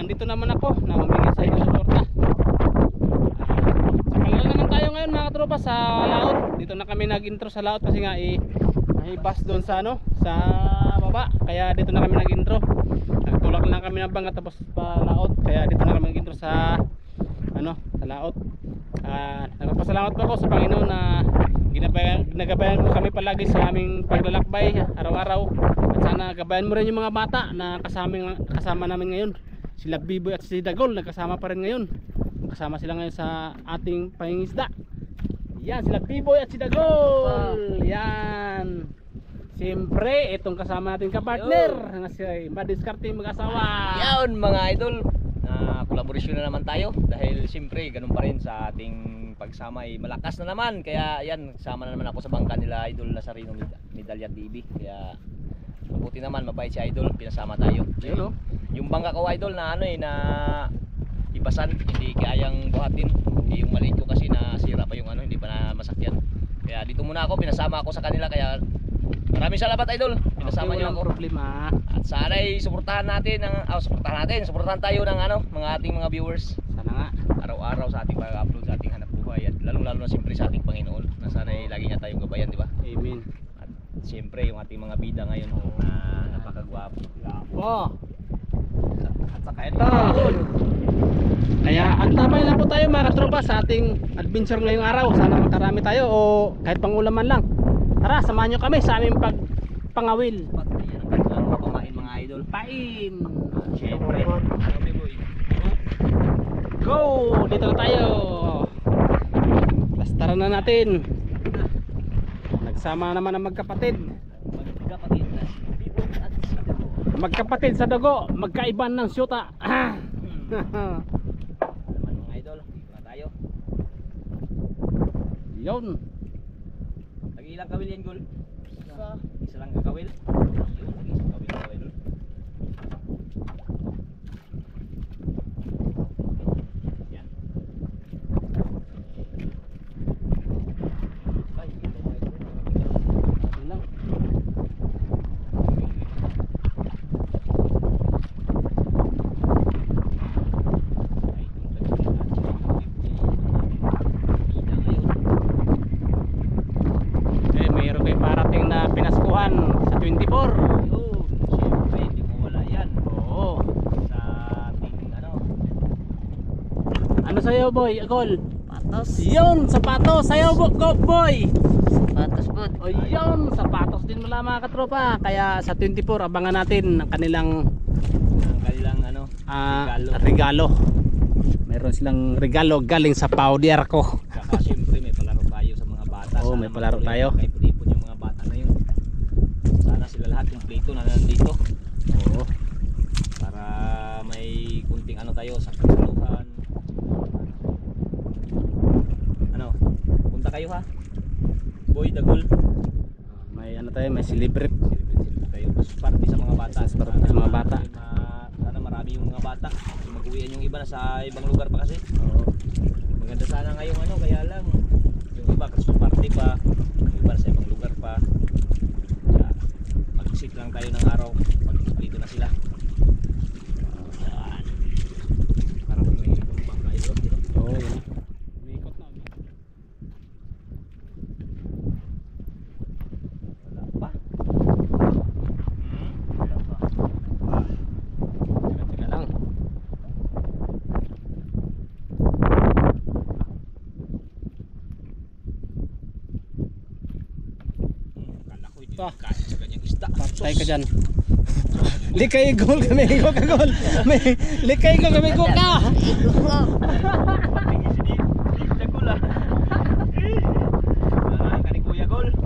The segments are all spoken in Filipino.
Nandito naman ako na humingi sa inyo suporta. Sakala naman tayo ngayon mga katropa sa laot. Dito na kami nag-intro sa laot kasi nga may bus doon sa sa baba. Kaya dito na kami nag-intro. Nagtulak lang kami ng bangka tapos pa laot. Kaya dito na kami nag-intro sa sa laot. Nagpapasalamat po ako sa Panginoon na ginagabayan mo kami palagi sa aming paglalakbay araw-araw. At sana gabayan mo rin yung mga bata na kasama namin ngayon. Sila Biboy at si Dagol nagkasama pa rin ngayon. Kasama sila ngayon sa ating pangingisda. Yan, sila Biboy at si Dagol. Yan. Siyempre, itong kasama natin kapartner na si Madiskarte mag-asawa. Yan mga idol, kolaborasyon na naman tayo. Dahil siyempre, ganun pa rin sa ating pagsama ay malakas na naman. Kaya yan, sama na naman ako sa bangka nila Idol Lazarino Medalya TV. Kaya mabuti naman, mabait si Idol, pinasama tayo. Ayun, yung bangka ko Idol na na ibasan, hindi kayang buhatin. Yung maliit ko kasi nasira pa yung hindi pa na masakyan. Kaya dito muna ako, pinasama ako sa kanila. Kaya maraming salamat Idol, pinasama niyo ako. Problema. At sana ay suportahan natin suportahan tayo ng mga ating mga viewers. Sana nga araw-araw sa ating pag-upload sa ating hanap buhay. At lalong-lalo na siyempre sa ating Panginoon na sana ay lagi niya tayong gabayan, di ba? Amen. At siyempre yung ating mga bida ngayon na napakagwapo. At saka ito. Kaya antabay lang po tayo mga katropa sa ating adventure ngayong araw. Sana makarami tayo o kahit pangulaman lang. Tara, samahan nyo kami sa aming pangawil. Pamain mga idol. Pain. Siyempre. Go! Dito na tayo. Lastaran na natin. Nagsama naman ang magkapatid. Magkapatid sa dugo, magkaiban ng syuta. Mga idol, na tayo. Yun. Nag-ilang kawil yan, Gol? Isa lang kakawil. Yun, nag-isang kawil na idol. Yan. Ay, ito mga idol. Lang. Pinaskuhan sa 24. Siyempre hindi mo wala yan. Oo. Sa ating Ano sa'yo boy? Agol? Sapatos. Yun! Sapatos! Sa'yo go boy! Sapatos po. O yun! Sapatos din wala mga katropa. Kaya sa 24 abangan natin ang kanilang regalo. Meron silang regalo galing sa powder ko. Saka siyempre may palaro tayo sa mga bata. Oo, may palaro tayo. Kahit ipon yung mga bata na yun. Sana sila lahat kumpleto na nandito. Oo. Para may kunting tayo sa kasaluhan. Punta kayo ha. Boy, Dagol. May tayo, may celebrate. Celebrate kayo. Party sa mga bata. Party sa mga bata. Sana marami yung mga bata. Mag-uwian yung iba na sa ibang lugar pa kasi. Oo. Maganda sana ngayong kaya lang yung iba Christmas party pa, yung iba sa ibang lugar pa. Kaya Exit lang tayo ng araw pag dito na sila. Yan. Parang may bangka ito. Oo, yun. Umiikot na. Wala pa. Teka lang. Kala ko hindi Ah. kain sa ganyang isda. Patay ka dyan. Likay gol kami, go ka gol. Likay go kami, go ka. Igo ko.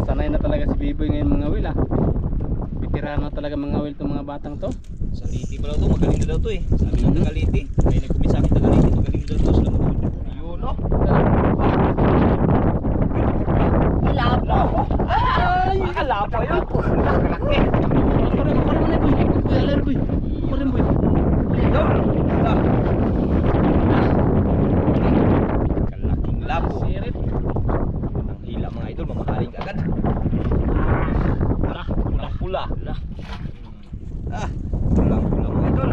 Sanay na talaga si Biboy ngayon mga wil ah. Veterano talaga mga wil itong mga batang to. Sa Liti pala to, magaling na daw to eh. Sabi ng Tagaliti, may nagkumis sa akin Tagaliti, magaling daw to sila mag-uwi. Ayun no. Lapo. Ay, akalapo yun. Nakalaki. Kurin mo na boy. Boy, alar boy. Kurin boy. Kalaking lapo. Sirit. Ang hila mga idol, mamahaling agad. Pula. Pulang-pula mga idol.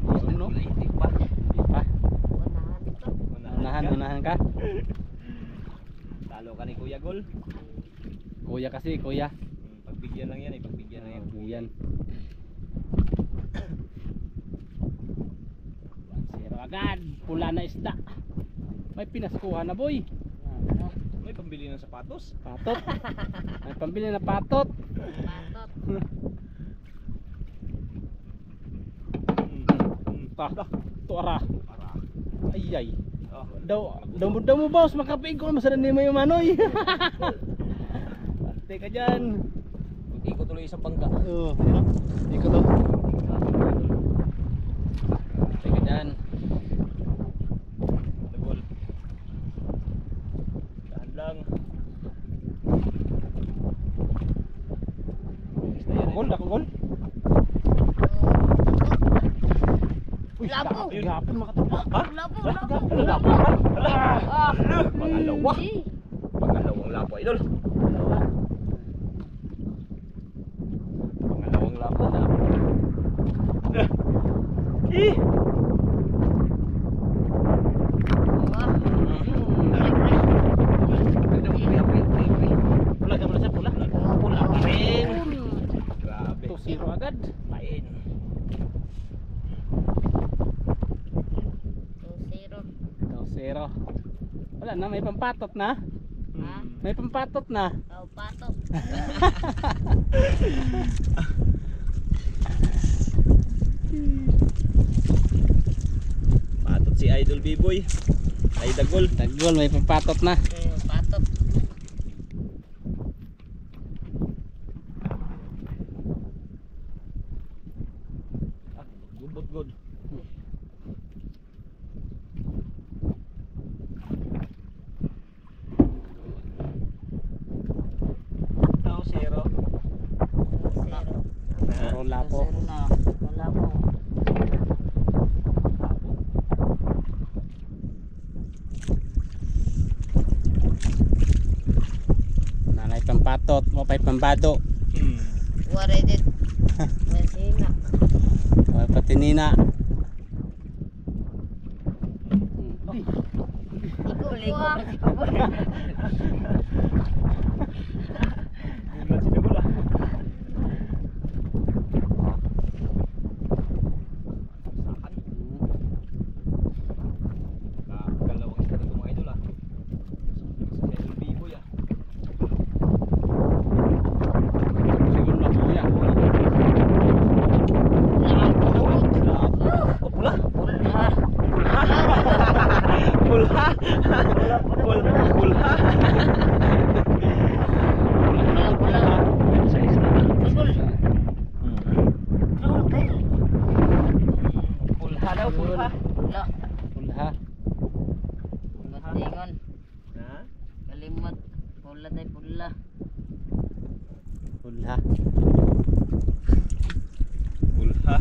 Ano no? Liti pa. Pa. Unahan ito. Unahan ka. Talo ka ni Kuya Gol. Kuya kasi, kuya. Pagbigyan lang yan eh, pagbigyan lang yan. Yan. Zero agad. Pula na isda. May pinaskuhan na boy. May pambili ng sapatos. Patot. May pambili na patot. Patot. Ta. Tuara. Para. Ayay. Oh. Daw mo boss, makapiig ko masalan ni mo yung manoy. Teka dyan. Hindi ko tuloy isang bangka. Oo. Hindi ko to. Teka dyan. Nagol. Dahan lang. Gol, ako gol. Uy, Lapo. gapon makatupa. Ha? Lapo. Lapo. Pangalawa. Hindi. Pangalawang lapo idol. Pangalawang lapo. Eh. Pula ka pula pula. Pula pa rin. Grabe. 2-0 agad. Pain. 2-0. 2-0. Wala na, may pampatot na. Ha? May pampatot na. Oh, patot. Patot si Idol B-Boy. Ay dagol. Tagol, may pampatot na. Patot. Gubot god. Tao zero. 0. Puro lapo. 0 na. Wala po. Nanay pampatot, mapay pambado. Wala din. Masina. May patinina. Ligo. Gulat si dagol ah. Sakan. Dalawang isda na ito mga idol ah. Si Idol B-Boy ah. Siguro na kuya. Oh, pula. Pulha. Pulha. Pulha. Pula. Sa isla na. Pulha daw, pulha. Pula. Pulha. Matingon. Ha? Kalimot. Pula day pula. Pulha. Pulha.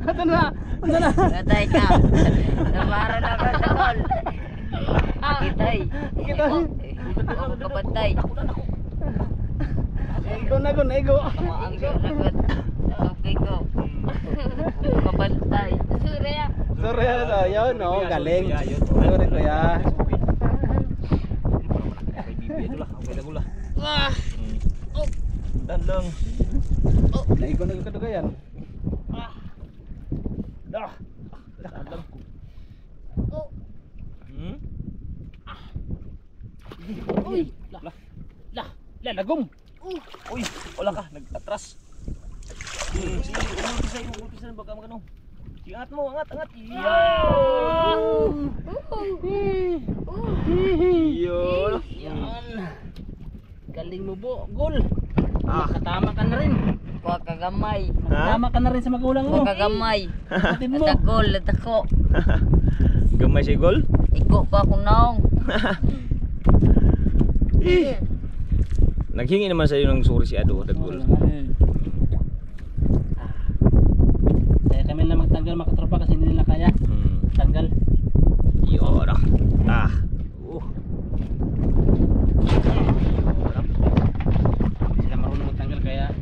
Ito na. Ito na. Gatay ka. Nabara na ka sa kol. Kitay. Kitay. Ako kapatay. Ego na gon, ego. Ang lagot. Okay ko. Ako kapatay. Surya. Sorry sa yun, no, galing. Yun. Sorry kuya. Kay bibi ito lah, okay lang lah. Wah. Dan lang. Naigo na kadugayan. Dah. Dan lang. Oh. Hmm? Uy, lagom. Uy, wala ka, nag-atras. Sige, umulpisa na baka magano. Sige, angat mo, angat. Yun. Yan. Galing mo po, gol. Nakatama ka na rin. Kuha kagamay. Nakatama ka na rin sa magulang mo. Kuha kagamay. Kapatid mo. Atagol, atako. Gamay si Gol. Iko pa ako naong. Naghingi naman sa iyo ng suri si Ado, Dagol. Kaya kami na magtanggal mga katropa kasi hindi nila kaya. Tanggal. Yun. Ah. Hindi sila marunong magtanggal kaya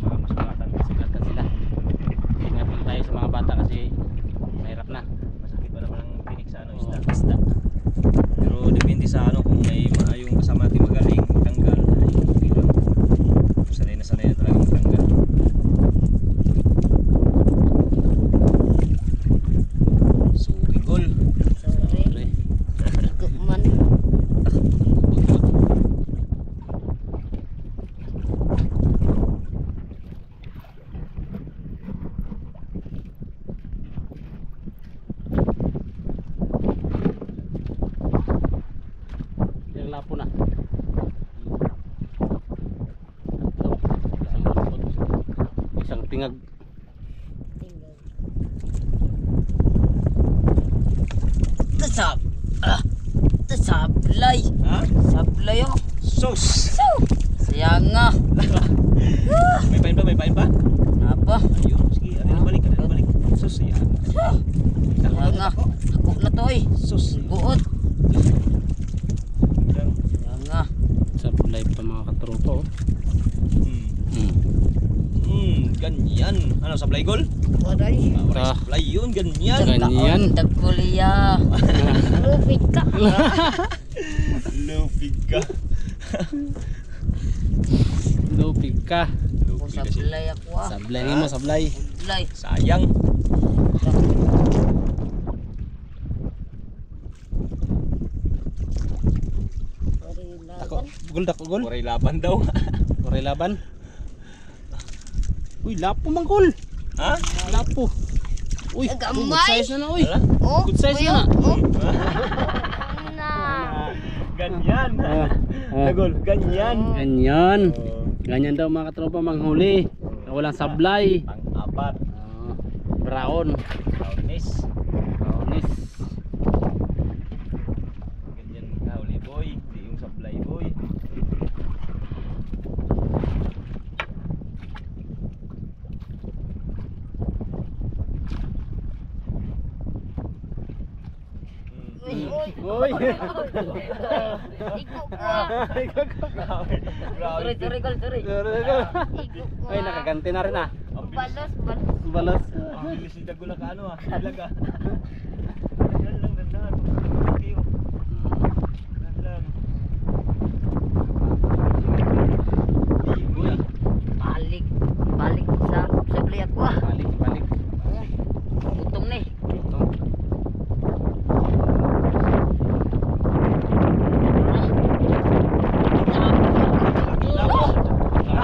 mas sugatan sila. Ingat lang tayo sa mga bata kasi mahirap na. Masakit pa naman ang tinik sa ano, Oo, isda. isda. Pero depende sa ano, kung may yung kasama natin magaling magtanggal, ay okay lang. Sanay na talaga magtanggal. Suri Gol. Sorry. Iko man. Lapo na. Isang tingag. Tasab. Tasablay. Ha? Sablay oh. Sus! Sayang nga. May pain pa? Apa? Ayun, sige, balik. Sus, yan. Sayang nga. Ako na to eh. Sus. Buot. Yan. Sayang nga. Sa live pa mga katropa oh. Ganyan. Ano, supply Gol? Waray. Ah. Supply yun, ganyan. Ganyan. Tagkuliya. Lupit ka. Lupig ka. Lupig ka. Ako sablay ako ah. Sablay mo, sablay. Sablay. Sayang. Dako gol. Kuray laban daw. Oray laban. Uy, lapo mang gol. Ha? Lapo. Uy, Gamay. good size na uy. Wala? Oh. Good size na. Oh. Na. Ganyan. Ah. Nagol, ganyan. Ganyan. Ganyan daw mga katropa manghuli. Walang sablay. Pang-apat. Brown. Brownies. Brownies. Ganyan kahuli boy. Hindi yung supply boy. Uy, uy. Uy. Iko ko ah. Sorry, sorry, Gol, sorry. Iko ko Ay, ah. nakaganti na rin ah. Balos. Balos. Ang bilis ni Dagula ka ano ah. Ilaga. Dandan. Okay oh. Dandan. Uy, Balik. Balik sa sablay ako ah. balik. Gutom na eh. Ito.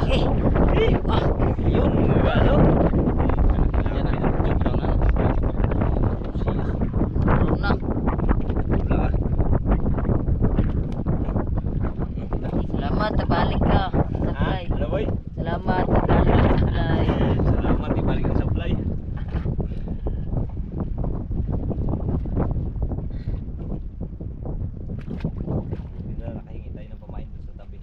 Eh. Ah. Yun, ano? Yan na, joke lang na. Na. Wala ka. Salamat, balik ka. Sablay. Ano boy? Salamat, balik ka sablay. Salamat, ibalik ang supply. Hindi na, nakahingi tayo ng pamain doon sa tabi.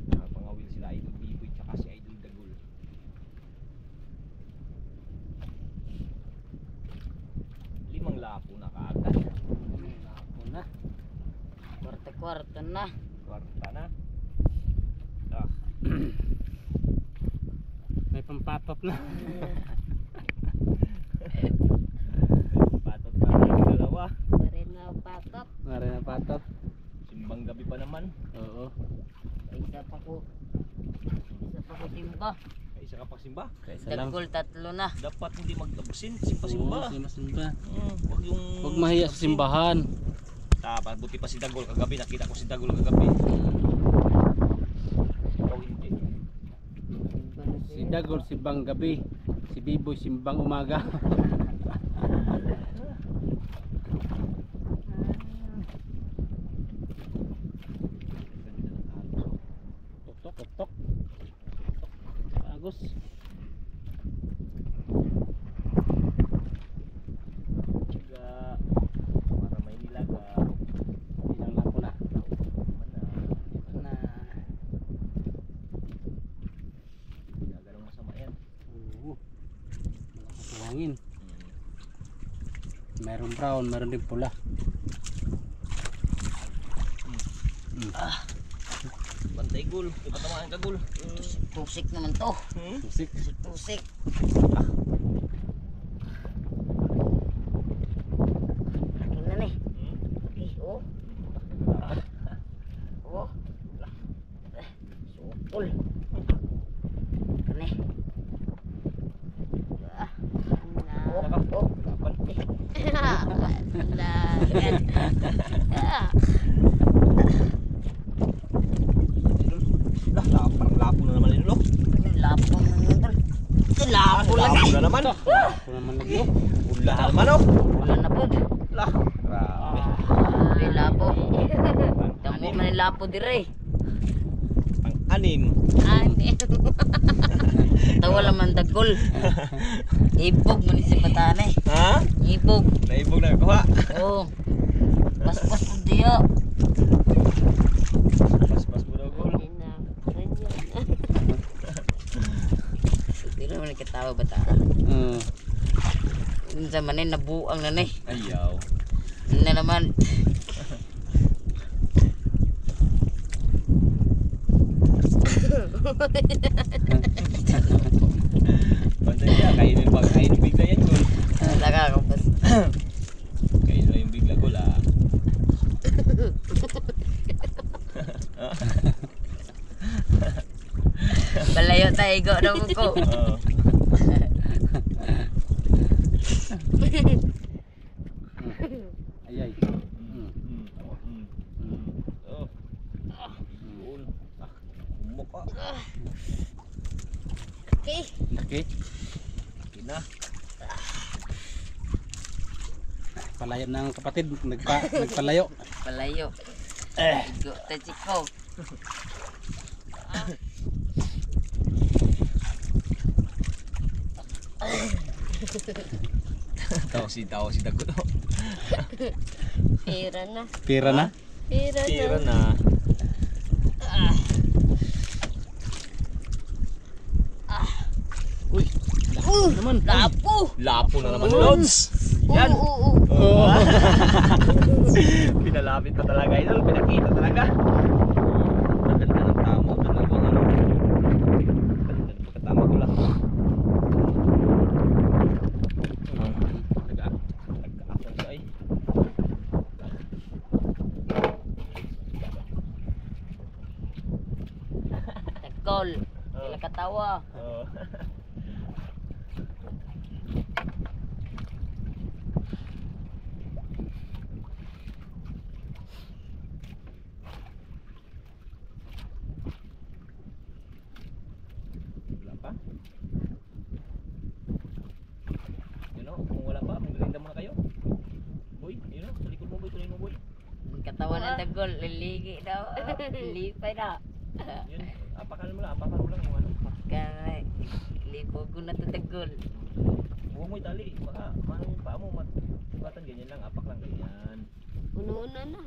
Pangawil sila Idol Biboy tsaka si Idol Dagul. Limang lapo na kaagad. Lapo na. na. Kwarta na. Ah, May pampatot na. patot pa ng dalawa. Parin na patot. Marin na patot. Simbang gabi pa naman. Oo. Isa pa ko simba. Ay, isa ka pang simba. Isa lang. Dagol 3 na. Dapat hindi mag-absent, simba-simba. Simba. Huwag yung... Huwag mahiya sa simbahan. Tapa, buti pa si Dagol kagabi. Nakita ko si Dagol kagabi. Ikaw hindi. Si Dagol simbang gabi. Si Biboy simbang umaga. Tutok, tutok. Agos. Tiyaga. Para may nilaga. Ilang na po na. Mana. Na. Nilaga ng masama yan. Oo. Malakas ang hangin. Meron brown, meron din pula. Bantay gul. Di ba tamaan ka gul? Tusik naman to. Musik. Tusik. Akin na ni. Oh. Oh. Sukol. Kani. Ah. Oh. Oh. Lah, parang lapo na naman yun, lo. Lapo na naman. Lapo lang. Lapo na naman. Ako naman lagi. Ula na naman, oh. Wala na po. Lah, grabe. May lapo. Damo man yung lapo dire. Ang anim. Tawa laman dagol. Ibog man si patane. Ha? Ibog. Naibog na kuha. Oh. Pas-pas po diyo. Pas-pas mo daw, gul. Hindi naman katawa bata. Sa manin nabuang na ni. Ayaw. Na naman. Bantay niya, kainin ba? Kainin bigla yan, gul. Nakakapas. Kainin mo yung bigla, gul, ah. Balayo tayo go na ko. Oo. Ayay. Oh. Gul. Ah, umok ka. Okay. Laki. Kina. Palayo ng kapatid. Nagpalayo. Balayo. Go tayo chiko. Tawa si Dagol. Pira na. Pira na. Tira na. Uy, Naman. Lapo. lapo na naman, Lods. Yan. Oh. Pinalapit pa talaga, idol. Pinakita talaga. Ang ganda ng tamo. Dalawang ano. Ganda ng pagkatama ko lang. Nag-aakon siya ay. Dagol. Kila katawa. Oo. Wala pa? Yun o, kung wala pa, magrinda muna kayo. Boy, yun o, sa likod mo boy, tuloy mo boy. Katawan ng dagol. Liligi daw. Lipay na. Yun, apakan mo lang yung ano. Kaya libog ko na to dagol. Huwag mo itali, baka mano yung paa mo, matibatan ganyan lang, apak lang ganyan. Una-una na.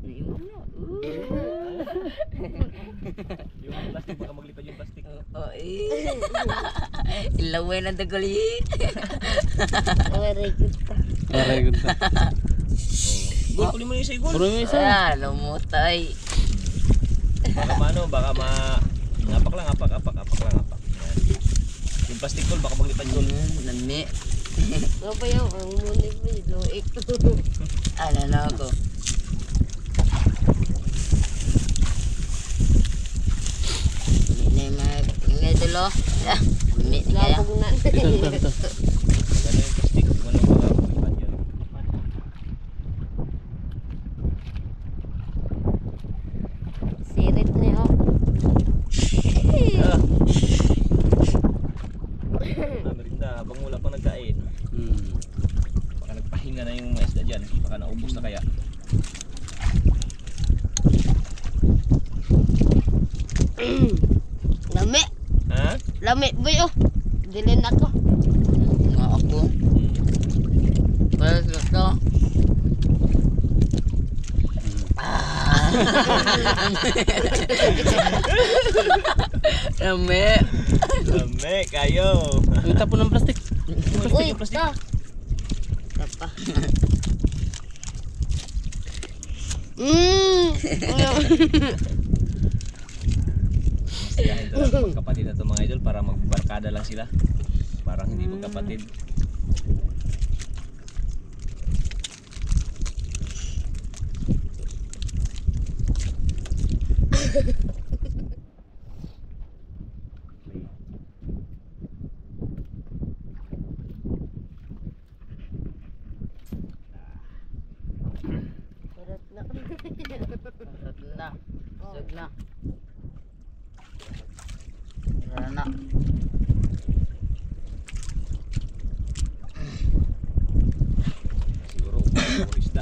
Iwan na. Yung plastic, baka maglipad yung plastic. Oh, ilaway ng dagol eh. Very good. Very good. Oo. Gol, kunin mo yung isa, gol. Puro yung isa. Ah, lumutay. Baka paano, baka apak lang. Yan. Yung plastic gol, baka maglipad gol. Nami. Apa yung ang muni mo luik. Ano na ako. Ini mag ingay dulu. Ya, ini kaya. Labog na. Ito. Maganda yung plastic, wala baka maglipad yun. Sirit niya oh. Ah. Merinda, habang wala pang nagkain. Baka nagpahinga na yung mga isda dyan. Baka naubos na kaya. Lami. Ha? Lami boy oh. Dilin ako. Nga ako. Pero ito. Rame. Dami kayo. Yung tapon ng plastic. Uy, ta. Apa? Masayahin talaga magkapatid na ito mga idol para magbarkada lang sila. Parang hindi magkapatid. Sarap na. Sarap na. Sarap na. Sarap na. Siguro, puro isda.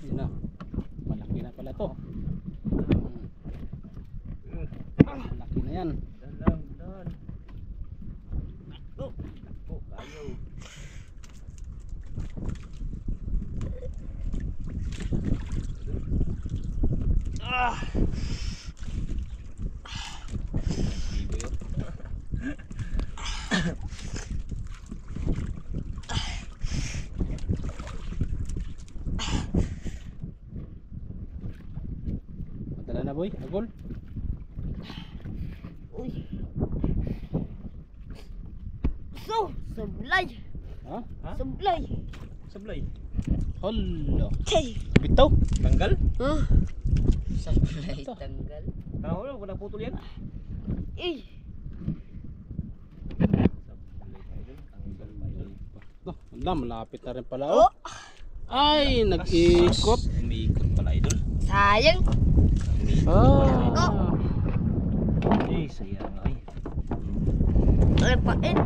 Yun na. Malaki na pala to. Malaki na yan. Dan. Oh, kayo. Ah. Bibo yun. Padala na boy. Agol. Uy. So, sablay. Ha? Ha? Sablay. Sablay. Holo. Hey. Bitaw. Tanggal? Huh? Sablay tanggal. Tama mo lang, wala putol yan. Eh. Sablay idol. Tanggal pa idol. Oh, wala, malapit na rin pala. Oh. Ay, nag-ikot. Umiikot pala idol. Sayang. Ah. Eh, sayang ay. Ay, pain.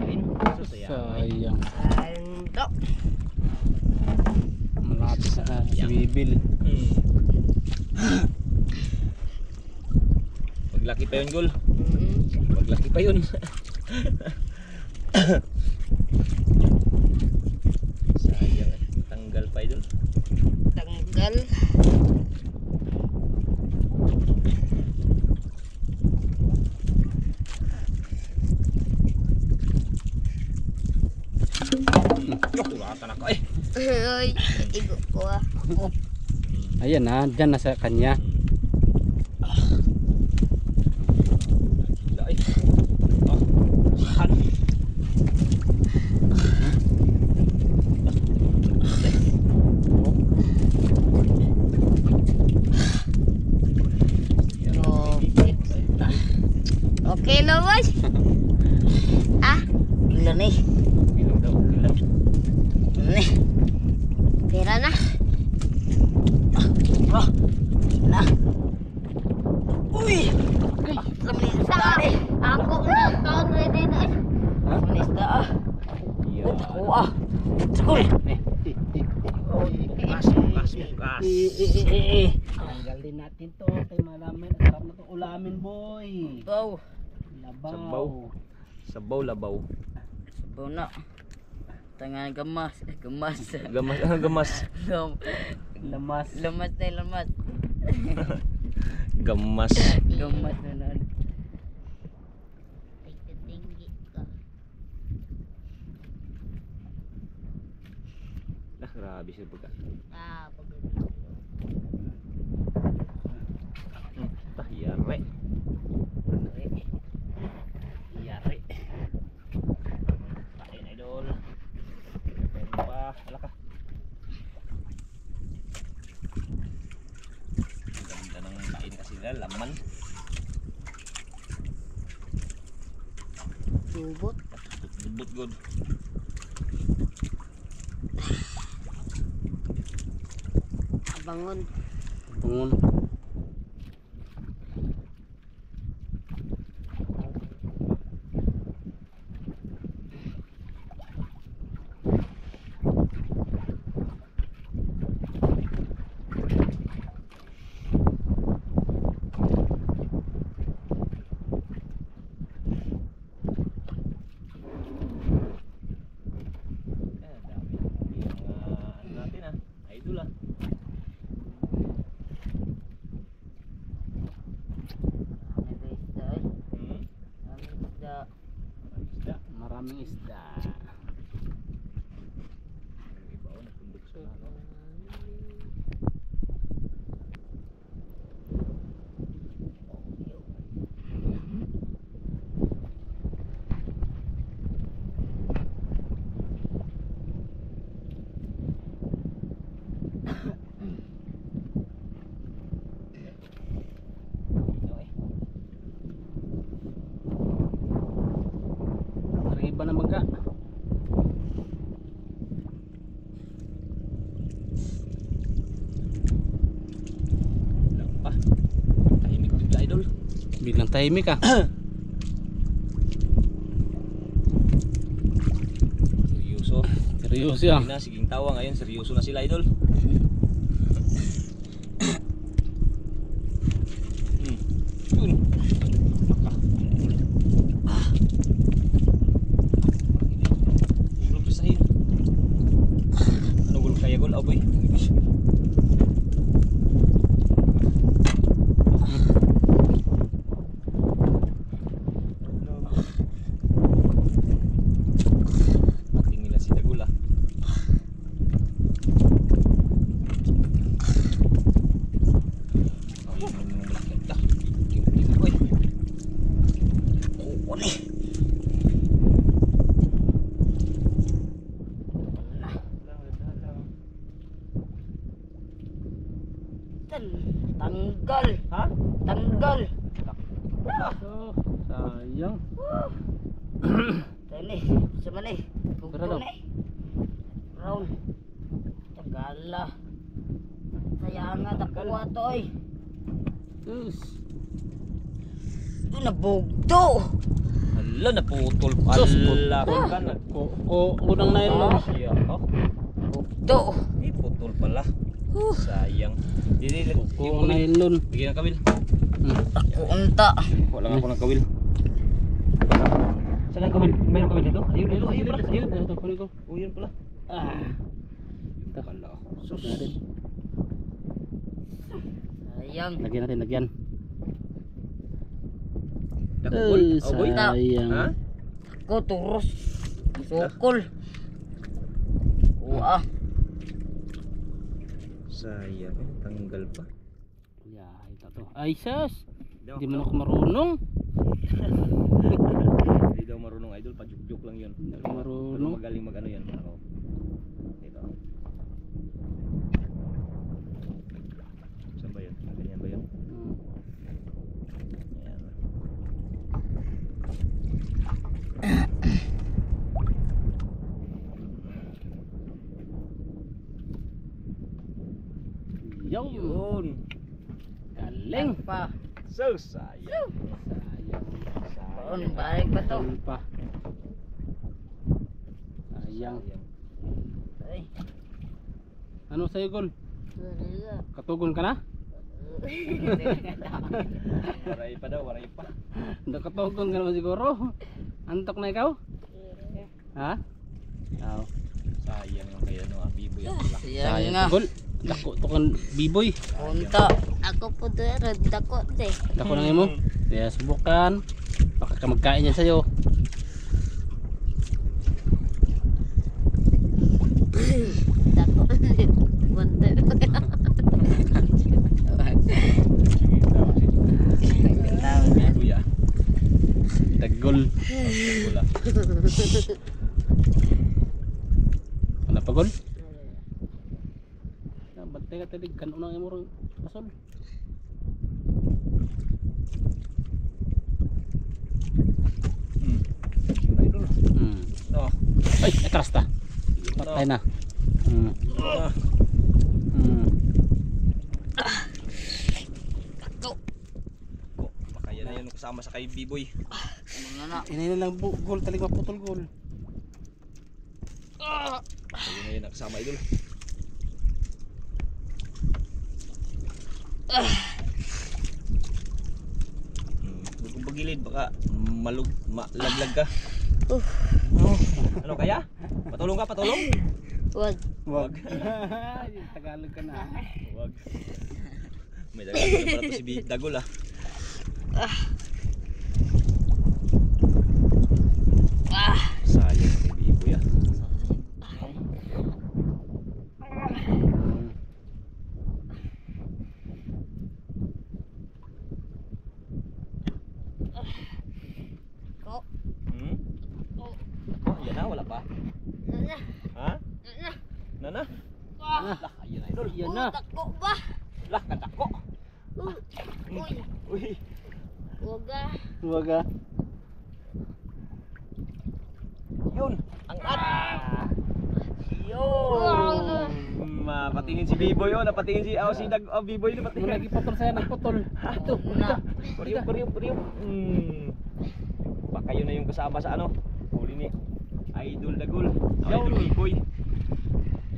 Ayun, sayang ay. Sayang. Sayang daw. Malapit na si Bibil. Paglaki pa yun, Gol. Paglaki pa yun. Sayang ay. Tanggal pa idol. Tanggal. Tulatan ako eh. Ay, igo ko ah. Ayan na, dyan na sa kanya. Gila eh. Ah, han. Okay na boy. Ah, Ilan nih? Ilaw daw, ilaw. Nih. pera na. Oh. Nah. Uy! Lamisa. Ako na, kau ready na. Lamisa. Iya. Wah. Sekul. Eh, Bukas. Tanggalin natin to. Kay malamin. Sarap na to ulamin, boy. Baw. Labaw. Sabaw. Sabaw labaw. Sabaw na. Tangan gamas. Gamas. Gamas, gamas. Lamas. Lamas na lamas. Gamas. Gamas na nun. Ay, katinggi ka. Grabe siya pagka. Ah, pag Yare. Yari. Kain idol. Meron pa. Hala ka. Ang ganda ng kain kasi nila. Laman. Bubot. Bubot good. Bangon. Bangon. Natin ah. Idol ah. Isda. Maraming isda. Ibaw na tundok sa ano. Riba na baga. Lang pa. Tahimik bigla idol. Biglang tahimik ah. Seryoso. Seryoso yan. Hindi na, siging tawa ngayon. Seryoso na sila idol. Yun. Gulong pisahin. Ano gulong kaya gol? Aboy. Pating nila si Dagul ah. Tanggal. Ha? Tanggal. Oh, sayang. Tani. Sama ni. Tara daw. Bugto ni. Round. Tagala. Sayangan takuha to oy. Yes. Nabugto. Hala, naputol. Sus, Hala, ka na. Unang nylon. Siya, oh. Bugto. Eh, putol pala. Sayang. Dili, Unang nylon. bigyan ng kawil. Ako unta. Wala nga ako ng kawil. Saan ang kawil? Mayroong kawil dito? Ayun, ayun, ayun pala. Ayun. Ito, kunin ko. Oh, yun pala. Ito. Sus. Natin. Sayang. Lagyan natin, lagyan. Dakol. Ay, Oh, boy. sayang. Ha? Ako turos. Sukol. Uwa. Sayang. Tanggal pa. Yeah, ito to. Ay, sus. Daw, Hindi mo ako marunong. Hindi daw marunong idol. Pajuk-juk lang yun. Hindi ako Pero marunong. magaling mag ano yan. Ako. Dito. Saan ba yun? Ganyan ba yun? Ayan. Yun. Yun. Galing. Pa. So sayang. Sayang. Paon balik ba to? Galing pa. Sayang. Ay. Ano sa'yo, Gol? Katugon ka na? Waray pa daw, waray pa. Nakatugon ka naman siguro. Antok na ikaw? Ha? Oo. Sayang yung kaya no, biboy ang laki. Sayang nga. Tugol. Dako to kan biboy. Punta. Ako po doon, dako de. Dako na mo. Kaya subukan. Baka ka magkain yan sa'yo. Dako. Bunter. Biboy ah. Tagol. Wala. Ano pa gol? Bantay ka talig. Kanunang yung murang pasol. Idol. No. Ay, atras ta. Patay na. Ah. Baka yan na yun kasama sa kay biboy. Ano na? Inay na lang gol. Talig maputol gol. Ayun na yun ang kasama idol. Huwag kong pagilid, baka malaglag ka. Oh, ano kaya? Patulong ka, patulong? Wag. Wag. Tagalog ka na. Huwag. May Tagalog na pala to si Dagol ah. Sayang kay biboy ah. Ko. Hmm? Oh, yan na, wala pa. Ha? Nana? Lah, ayun na idol. Yan na. Dako ba? Lah, kadako. Uy. Uy. Wag ah. Wag ah. Yun, ang at. Yun. Patingin si Biboy oh, napatingin si Biboy na Kung patingin. nagiputol sa'yo, nagputol. Ito, Pariyo, pariyo. Baka yun na yung kasama sa ano, huli ni Idol Dagol. Idol Biboy.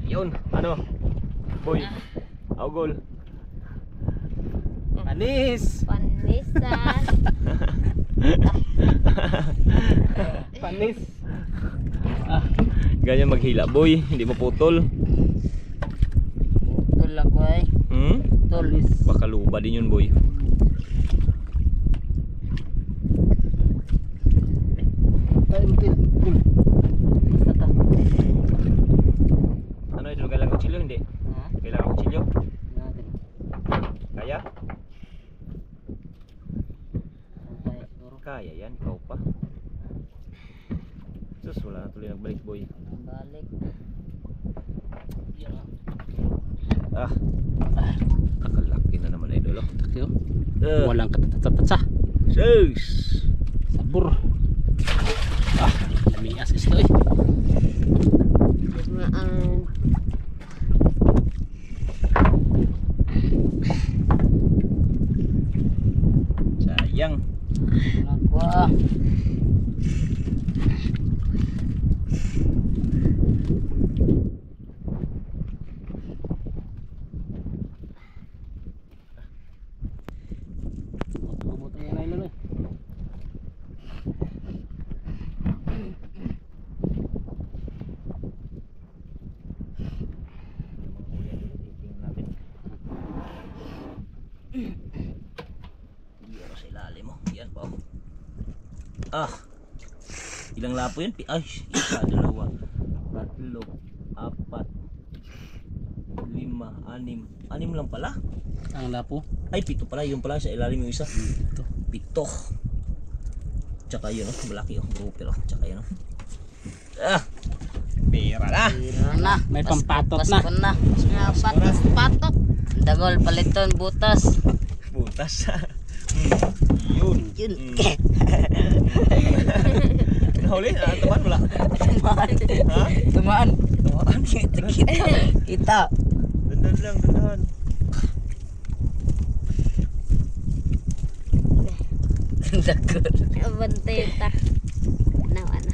Yun, ano? Boy. Augol. Panis. Panisan. Panis. Ganyan maghila, boy. Hindi mo putol. Putol ako eh. Panis. Baka luba din yun, boy. Tayo mutil. Basta ta. Ano idol, kailangan kutsilyo? Hindi. Ha? Kailangan kutsilyo? Natin. Kaya? Kaya siguro. Kaya yan, ikaw pa. Sus, wala na tuloy nagbalik, boy. Balik. Ah, kakalaki na naman idol, oh. Takyo. Uh, Walang katatatsa. sus! Sabur. Lamias isto eh. Ang Sayang. Ako ah. Bumot na yan ay Tingnan natin. Hindi ako sa ilalim mo. Yan pa. Ah! Ilang lapo yun? Ay, isa, dalawa, tatlo, apat, lima, anim. Anim lang pala? ang lapo. Ay, pito pala. Yun pala sa ilalim yung isa. Ito. Pito. Tsaka yun, oh. Malaki, oh. Grouper, oh. Tsaka yun, oh. Ah! Pera na! Tira na. May pampatot na. Pasko na. patos patok. Dagol paliton butas. Butas. Yun. Yun. Nahuli? Teman wala? Tumaan. Ha? Tumaan. Tumaan. Kita. Kita. Dandan lang, dandan. Dagol. Bantay ta. Nawa na.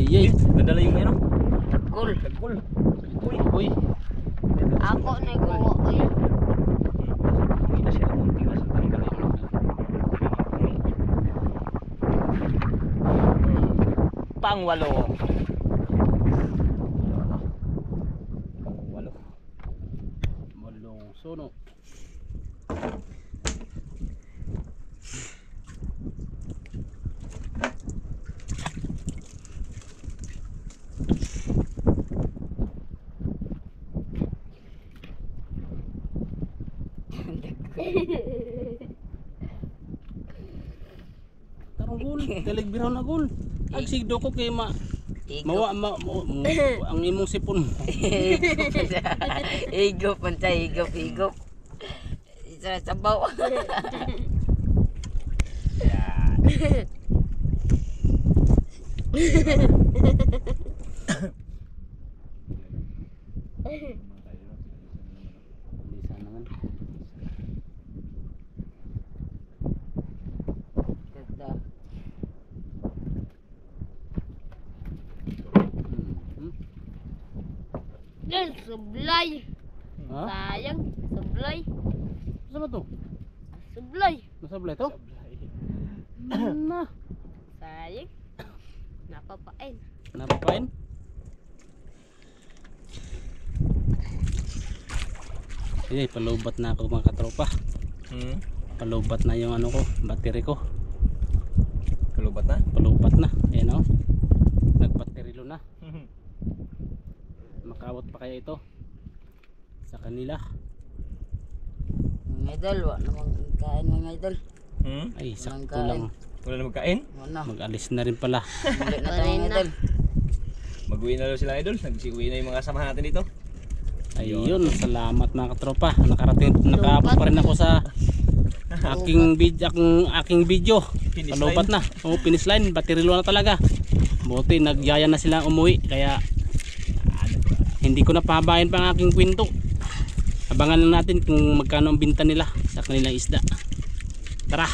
Ay. Nadala yung ano? Dagkol. Dagkol. Uy. Ako na kuha ko yun. Kita siya munti na sa tanggal yun. Pangwalo. Pangwalo. Malong suno. Tarong gul, dalig biraw na gul. Ag sigdo ko kay mawa ang imong sipon mo. Higop man siya, higop. Isa sabaw. Yan. Bisa naman. Ganda. Hmm. Yan, sublay. Ha? Sayang, sublay. Sa ba to? Sublay. Nasablay to? Na. Sayang. Napapain. Napapain? Sige, palubat na ako mga katropa. Palubat na yung ano ko, battery ko. Kalubat na? Palubat na. Ayan o. Nagbaterilo na. Makawat pa kaya ito sa kanila. Mga idol, wala namang kain mga idol. Ay, Walang sakto kain. lang. Wala na magkain? Wala. Mag-alis na rin pala. Muli na tayo Wala mga na. idol. Mag-uwi na daw sila idol. Nagsiuwi na yung mga samahan natin dito. Ayun, salamat mga katropa. Nakaabot pa rin ako sa aking video. Finish Palubat na. Oo, finish line. Baterilo na talaga. Buti, nagyaya na sila umuwi. Kaya hindi ko na pahabayan pa ang aking kwento. Abangan lang natin kung magkano ang binta nila sa kanilang isda. Tara!